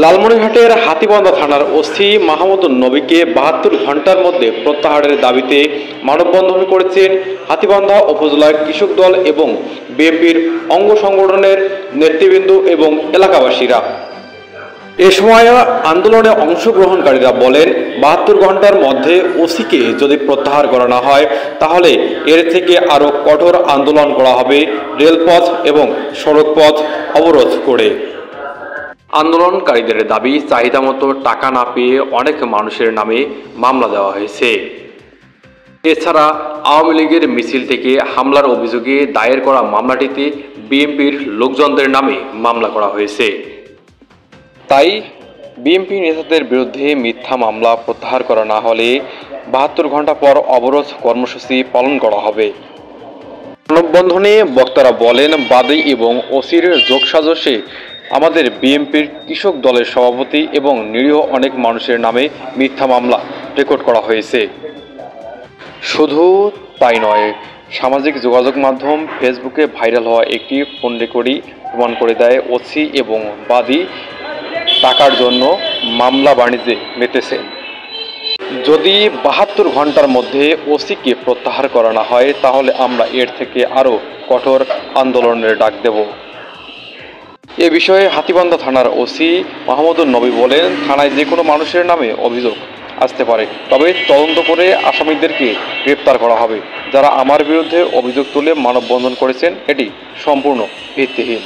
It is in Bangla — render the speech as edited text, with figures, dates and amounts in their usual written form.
লালমনিরহাটের হাতীবান্ধা থানার ওসি মাহমুদুন নবীকে ৭২ ঘন্টার মধ্যে প্রত্যাহারের দাবিতে মানববন্ধন করেছেন হাতীবান্ধা উপজেলার কৃষক দল এবং বিএনপির অঙ্গ সংগঠনের নেতৃবৃন্দ এবং এলাকাবাসীরা। এ সময় আন্দোলনে অংশগ্রহণকারীরা বলেন, ৭২ ঘন্টার মধ্যে ওসিকে যদি প্রত্যাহার করা না হয় তাহলে এর থেকে আরও কঠোর আন্দোলন করা হবে, রেলপথ এবং সড়কপথ অবরোধ করে। আন্দোলনকারীদের দাবি, চাহিদা মতো টাকা না পেয়ে অনেক মানুষের নামে মামলা দেওয়া হয়েছে। এছাড়া আওয়ামী লীগের মিছিল থেকে হামলার অভিযোগে দায়ের করা মামলাটিতে বিএনপির লোকজনদের নামে মামলা করা হয়েছে। তাই বিএনপি নেতাদের বিরুদ্ধে মিথ্যা মামলা প্রত্যাহার করা না হলে ৭২ ঘন্টা পর অবরোধ কর্মসূচি পালন করা হবে। মানববন্ধনে বক্তারা বলেন, বাদী এবং ওসির যোগসাজশে আমাদের বিএনপির কৃষক দলের সভাপতি এবং নিরীহ অনেক মানুষের নামে মিথ্যা মামলা রেকর্ড করা হয়েছে। শুধু তাই নয়, সামাজিক যোগাযোগ মাধ্যম ফেসবুকে ভাইরাল হওয়া একটি ফোন রেকর্ডই প্রমাণ করে দেয় ওসি এবং বাদী টাকার জন্য মামলা বাণিজ্যে মেতেছেন। যদি ৭২ ঘন্টার মধ্যে ওসিকে প্রত্যাহার করা না হয় তাহলে আমরা এর থেকে আরও কঠোর আন্দোলনের ডাক দেব। এ বিষয়ে হাতীবান্ধা থানার ওসি মাহমুদুন নবী বলেন, থানায় যে কোনো মানুষের নামে অভিযোগ আসতে পারে, তবে তদন্ত করে আসামিদেরকে গ্রেপ্তার করা হবে। যারা আমার বিরুদ্ধে অভিযোগ তুলে মানববন্ধন করেছেন এটি সম্পূর্ণ ভিত্তিহীন।